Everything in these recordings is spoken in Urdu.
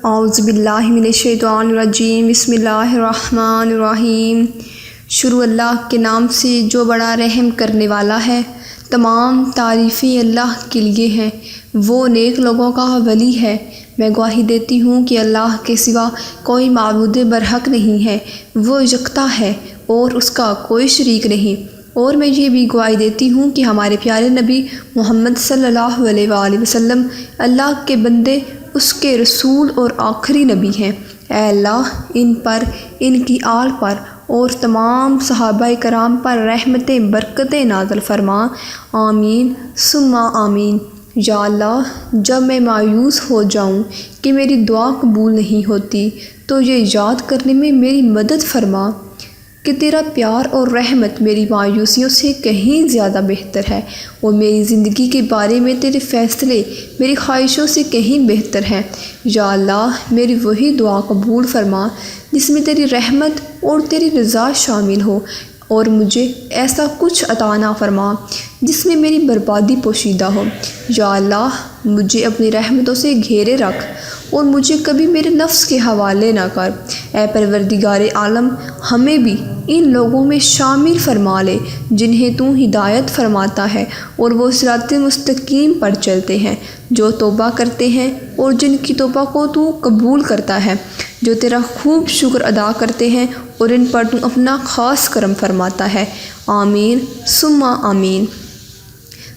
اعوذ باللہ من الشیطان الرجیم بسم اللہ الرحمن الرحیم۔ شروع اللہ کے نام سے جو بڑا رحم کرنے والا ہے۔ تمام تعریفیں اللہ کے لیے ہیں، وہ نیک لوگوں کا ولی ہے۔ میں گواہی دیتی ہوں کہ اللہ کے سوا کوئی معبود برحق نہیں ہے، وہ یکتا ہے اور اس کا کوئی شریک نہیں۔ اور میں یہ بھی گواہی دیتی ہوں کہ ہمارے پیارے نبی محمد صلی اللہ علیہ وآلہ وسلم اللہ کے بندے، اس کے رسول اور آخری نبی ہیں۔ اے اللہ، ان پر، ان کی آل پر اور تمام صحابہ کرام پر رحمتیں برکتیں نازل فرما، آمین ثم آمین۔ یا اللہ، جب میں مایوس ہو جاؤں کہ میری دعا قبول نہیں ہوتی تو یہ یاد کرنے میں میری مدد فرما کہ تیرا پیار اور رحمت میری مایوسیوں سے کہیں زیادہ بہتر ہے، اور میری زندگی کے بارے میں تیرے فیصلے میری خواہشوں سے کہیں بہتر ہیں۔ یا اللہ، میری وہی دعا قبول فرما جس میں تیری رحمت اور تیری رضا شامل ہو، اور مجھے ایسا کچھ عطا نہ فرما جس میں میری بربادی پوشیدہ ہو۔ یا اللہ، مجھے اپنی رحمتوں سے گھیرے رکھ اور مجھے کبھی میرے نفس کے حوالے نہ کر۔ اے پروردگار عالم، ہمیں بھی ان لوگوں میں شامل فرما لے جنہیں تو ہدایت فرماتا ہے اور وہ صراط مستقیم پر چلتے ہیں، جو توبہ کرتے ہیں اور جن کی توبہ کو تو قبول کرتا ہے، جو تیرا خوب شکر ادا کرتے ہیں اور ان پر تو اپنا خاص کرم فرماتا ہے، آمین ثم آمین۔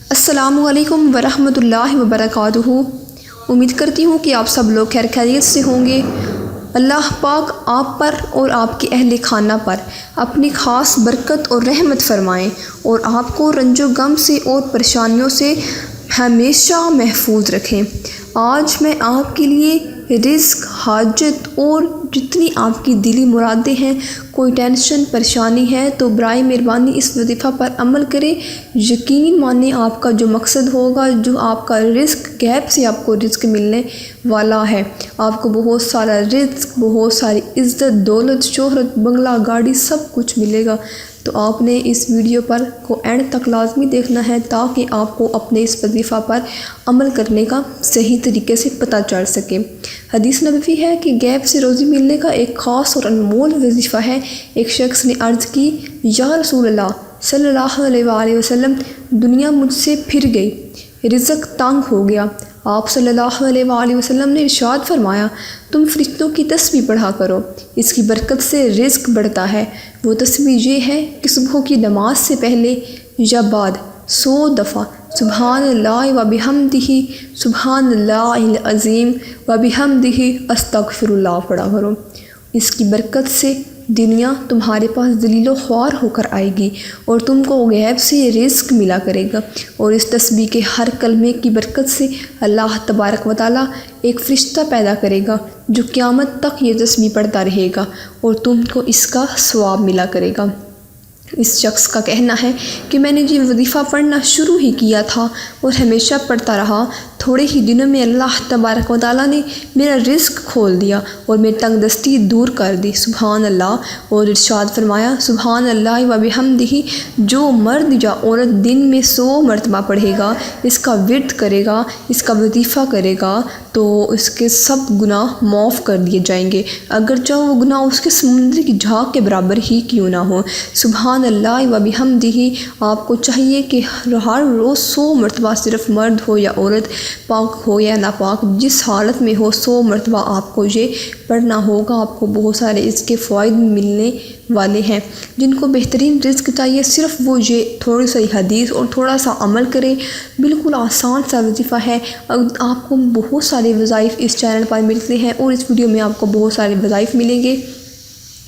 السلام علیکم ورحمۃ اللہ وبرکاتہ۔ امید کرتی ہوں کہ آپ سب لوگ خیر خیریت سے ہوں گے۔ اللہ پاک آپ پر اور آپ کے اہل خانہ پر اپنی خاص برکت اور رحمت فرمائیں اور آپ کو رنج و غم سے اور پریشانیوں سے ہمیشہ محفوظ رکھیں۔ آج میں آپ کے لیے رزق، حاجت اور جتنی آپ کی دلی مرادیں ہیں، کوئی ٹینشن پریشانی ہے تو برائے مہربانی اس وظیفہ پر عمل کریں۔ یقین مانیں آپ کا جو مقصد ہوگا، جو آپ کا رزق، غیب سے آپ کو رزق ملنے والا ہے، آپ کو بہت سارا رزق، بہت ساری عزت، دولت، شہرت، بنگلہ، گاڑی، سب کچھ ملے گا۔ تو آپ نے اس ویڈیو پر کو اینڈ تک لازمی دیکھنا ہے تاکہ آپ کو اپنے اس وظیفہ پر عمل کرنے کا صحیح طریقے سے پتہ چل سکے۔ حدیث نبوی ہے کہ غیب سے روزی ملنے کا ایک خاص اور انمول وظیفہ ہے۔ ایک شخص نے عرض کی، یا رسول اللہ صلی اللہ علیہ وآلہ وسلم، دنیا مجھ سے پھر گئی، رزق تنگ ہو گیا۔ آپ صلی اللہ علیہ وآلہ وسلم نے ارشاد فرمایا، تم فرشتوں کی تسبیح پڑھا کرو، اس کی برکت سے رزق بڑھتا ہے۔ وہ تسبیح یہ ہے کہ صبح کی نماز سے پہلے یا بعد 100 دفعہ سبحان اللہ و بحمدہ، سبحان اللہ العظیم و بحمدہ، استغفر اللہ پڑھا کرو۔ اس کی برکت سے دنیا تمہارے پاس ذلیل و خوار ہو کر آئے گی اور تم کو غیب سے رزق ملا کرے گا، اور اس تسبیح کے ہر کلمے کی برکت سے اللہ تبارک و تعالیٰ ایک فرشتہ پیدا کرے گا جو قیامت تک یہ تسبیح پڑھتا رہے گا اور تم کو اس کا ثواب ملا کرے گا۔ اس شخص کا کہنا ہے کہ میں نے یہ وظیفہ پڑھنا شروع ہی کیا تھا اور ہمیشہ پڑھتا رہا، تھوڑے ہی دنوں میں اللہ تبارک و تعالیٰ نے میرا رزق کھول دیا اور میری تنگ دستی دور کر دی، سبحان اللہ۔ اور ارشاد فرمایا، سبحان اللہ و بحمدہ، جو مرد یا عورت دن میں 100 مرتبہ پڑھے گا، اس کا ورد کرے گا، اس کا وظیفہ کرے گا، تو اس کے سب گناہ معاف کر دیے جائیں گے، اگرچہ وہ گناہ اس کے سمندر کی جھاگ کے برابر ہی کیوں نہ ہو۔ سبحان اللہ و بحمدہ، آپ کو چاہیے کہ ہر روز 100 مرتبہ، صرف مرد ہو یا عورت، پاک ہو یا ناپاک، جس حالت میں ہو 100 مرتبہ آپ کو یہ پڑھنا ہوگا۔ آپ کو بہت سارے اس کے فوائد ملنے والے ہیں۔ جن کو بہترین رزق چاہیے، صرف وہ یہ تھوڑی سی حدیث اور تھوڑا سا عمل کریں، بالکل آسان سا وظیفہ ہے۔ آپ کو بہت سارے وظائف اس چینل پر ملتے ہیں اور اس ویڈیو میں آپ کو بہت سارے وظائف ملیں گے۔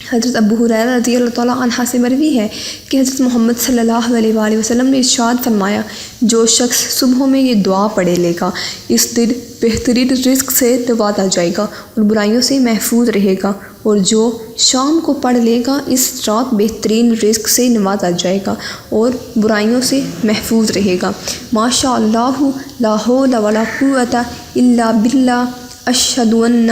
حضرت ابو ہریرہ رضی اللہ تعالیٰ عنہ سے مروی ہے کہ حضرت محمد صلی اللہ علیہ وآلہ وسلم نے ارشاد فرمایا، جو شخص صبح میں یہ دعا پڑھے لے گا، اس دن بہترین رزق سے نوازا جائے گا اور برائیوں سے محفوظ رہے گا، اور جو شام کو پڑھ لے گا، اس رات بہترین رزق سے نوازا جائے گا اور برائیوں سے محفوظ رہے گا۔ ماشاء اللہ لا حول ولا قوت الا باللہ، اشہد ان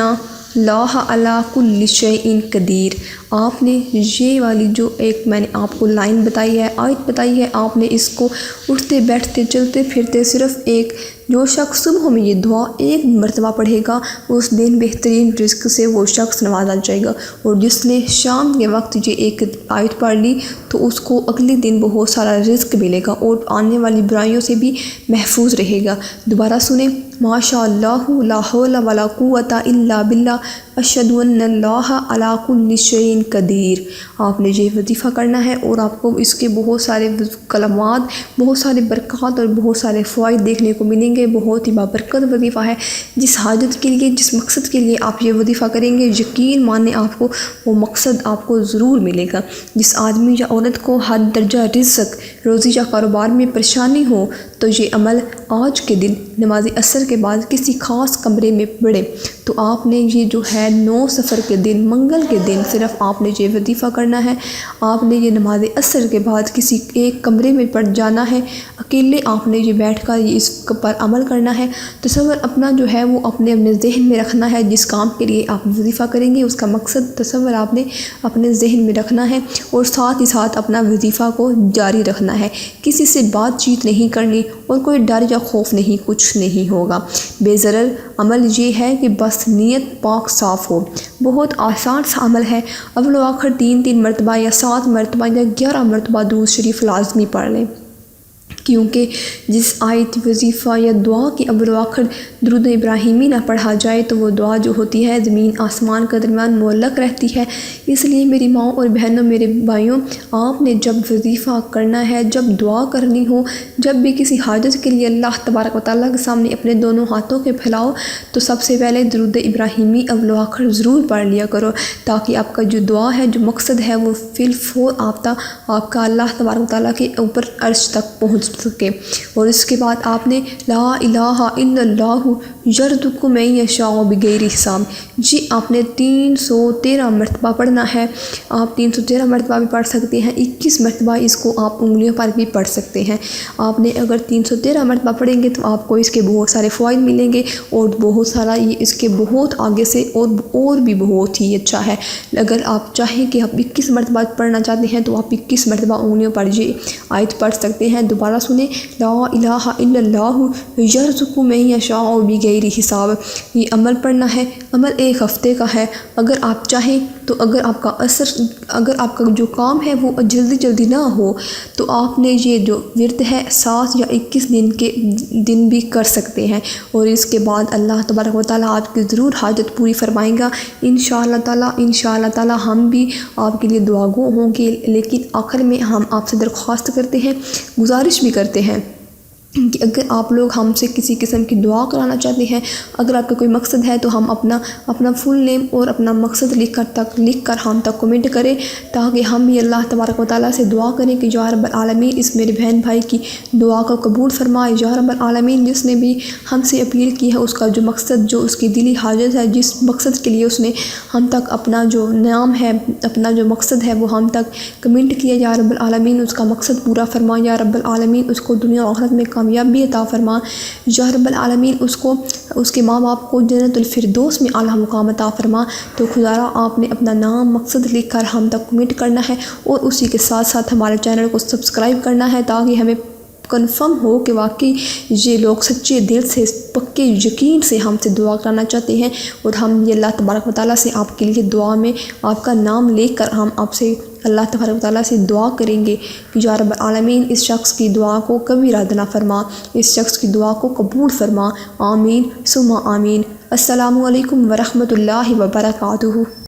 اللہ علی کل شیء قدیر۔ آپ نے یہ والی جو ایک میں نے آپ کو لائن بتائی ہے، آیت بتائی ہے، آپ نے اس کو اٹھتے بیٹھتے چلتے پھرتے صرف ایک جو شخص صبح میں یہ دعا ایک مرتبہ پڑھے گا اس دن بہترین رزق سے وہ شخص نوازا جائے گا، اور جس نے شام کے وقت یہ ایک آیت پڑھ لی تو اس کو اگلے دن بہت سارا رزق ملے گا اور آنے والی برائیوں سے بھی محفوظ رہے گا۔ دوبارہ سنیں، ماشاء اللہ لا حول ولا قوت الا باللہ اشہد ان اللہ علی کل شیء قدیر۔ آپ نے یہ وظیفہ کرنا ہے اور آپ کو اس کے بہت سارے کلمات، بہت سارے برکات اور بہت سارے فوائد دیکھنے کو ملیں گے۔ بہت ہی بابرکت وظیفہ ہے۔ جس حاجت کے لیے، جس مقصد کے لیے آپ یہ وظیفہ کریں گے، یقین مانیں آپ کو وہ مقصد آپ کو ضرور ملے گا۔ جس آدمی یا عورت کو حد درجہ رزق، روزی یا کاروبار میں پریشانی ہو تو یہ عمل آج کے دن نماز عصر کے بعد کسی خاص کمرے میں پڑھے تو آپ نے یہ جو ہے 9 صفر کے دن، منگل کے دن صرف آپ نے یہ وظیفہ کرنا ہے۔ آپ نے یہ نماز عصر کے بعد کسی ایک کمرے میں پڑھ جانا ہے، اکیلے آپ نے یہ بیٹھ کر اس پر عمل کرنا ہے۔ تصور اپنا جو ہے وہ اپنے ذہن میں رکھنا ہے، جس کام کے لیے آپ وظیفہ کریں گے اس کا مقصد تصور آپ نے اپنے ذہن میں رکھنا ہے، اور ساتھ ہی ساتھ اپنا وظیفہ کو جاری رکھنا ہے۔ کسی سے بات چیت نہیں کرنی اور کوئی ڈر یا خوف نہیں، کچھ نہیں ہوگا۔ بے ضرر عمل یہ ہے کہ بس نیت پاک صاف ہو۔ بہت آسان سا عمل ہے۔ اول و آخر 3 مرتبہ یا 7 مرتبہ یا 11 مرتبہ درود شریف لازمی پڑھ لیں، کیونکہ جس آیت، وظیفہ یا دعا کی اول و آخر درود ابراہیمی نہ پڑھا جائے تو وہ دعا جو ہوتی ہے زمین آسمان کے درمیان معلق رہتی ہے۔ اس لیے میری ماں اور بہنوں، میرے بھائیوں، آپ نے جب وظیفہ کرنا ہے، جب دعا کرنی ہو، جب بھی کسی حاجت کے لیے اللہ تبارک و تعالیٰ کے سامنے اپنے دونوں ہاتھوں کے پھیلاؤ تو سب سے پہلے درود ابراہیمی اول و آخر ضرور پڑھ لیا کرو، تاکہ آپ کا جو دعا ہے، جو مقصد ہے، وہ فی الفور آپ کا اللہ تبارک و تعالیٰ کے اوپر عرش تک پہنچ سکے۔ اور اس کے بعد آپ نے لا الہ الا اللہ یرزق من یشاء بغیر حساب، جی آپ نے 313 مرتبہ پڑھنا ہے۔ آپ 313 مرتبہ بھی پڑھ سکتے ہیں، 21 مرتبہ اس کو آپ انگلیوں پر بھی پڑھ سکتے ہیں۔ آپ نے اگر 313 مرتبہ پڑھیں گے تو آپ کو اس کے بہت سارے فوائد ملیں گے، اور بہت سارا یہ اس کے بہت آگے سے اور بھی بہت ہی اچھا ہے۔ اگر آپ چاہیں کہ آپ 21 مرتبہ پڑھنا چاہتے ہیں تو آپ 21 مرتبہ انگلیوں پر یہ آیت پڑھ سکتے ہیں۔ دوبارہ سنیں، لا الہ الا اللہ یرزق من یشاء بغیر حساب۔ یہ عمل پڑھنا ہے، عمل 1 ہفتے کا ہے۔ اگر آپ چاہیں تو اگر آپ کا جو کام ہے وہ جلدی نہ ہو تو آپ نے یہ جو ورد ہے 7 یا 21 دن بھی کر سکتے ہیں، اور اس کے بعد اللہ تبارک و تعالیٰ آپ کی ضرور حاجت پوری فرمائیں گا انشاءاللہ تعالیٰ۔ ہم بھی آپ کے لیے دعا گو ہوں گے، لیکن آخر میں ہم آپ سے درخواست کرتے ہیں، گزارش بھی کرتے ہیں کہ اگر آپ لوگ ہم سے کسی قسم کی دعا کرانا چاہتے ہیں، اگر آپ کا کوئی مقصد ہے تو ہم اپنا فل نیم اور اپنا مقصد لکھ کر ہم تک کمنٹ کریں، تاکہ ہم بھی اللہ تبارک و تعالیٰ سے دعا کریں کہ یا رب العالمین اس میرے بہن بھائی کی دعا کو قبول فرمائے۔ یا رب العالمین جس نے بھی ہم سے اپیل کی ہے، اس کا جو مقصد، جو اس کی دلی حاجت ہے، جس مقصد کے لیے اس نے ہم تک اپنا جو نام ہے، اپنا جو مقصد ہے وہ ہم تک کمنٹ کیا، یا رب العالمین اس کا مقصد پورا فرمائے۔ یا رب العالمین اس کو دنیا و آخرت میں کامیابی عطا فرما۔ یا رب العالمین اس کے ماں باپ کو جنت الفردوس میں اعلیٰ مقام عطا فرما۔ تو خدارا آپ نے اپنا نام، مقصد لکھ کر ہم تک کمنٹ کرنا ہے، اور اسی کے ساتھ ساتھ ہمارے چینل کو سبسکرائب کرنا ہے، تاکہ ہمیں کنفرم ہو کہ واقعی یہ لوگ سچے دل سے، پکے یقین سے ہم سے دعا کرانا چاہتے ہیں، اور ہم یہ اللہ تبارک و تعالیٰ سے آپ کے لیے دعا میں آپ کا نام لے کر ہم آپ سے اللہ تبارک و تعالیٰ سے دعا کریں گے کہ یا رب العالمین اس شخص کی دعا کو کبھی رد نہ فرما، اس شخص کی دعا کو قبول فرما۔ آمین ثم آمین۔ السلام علیکم ورحمۃ اللہ وبرکاتہ۔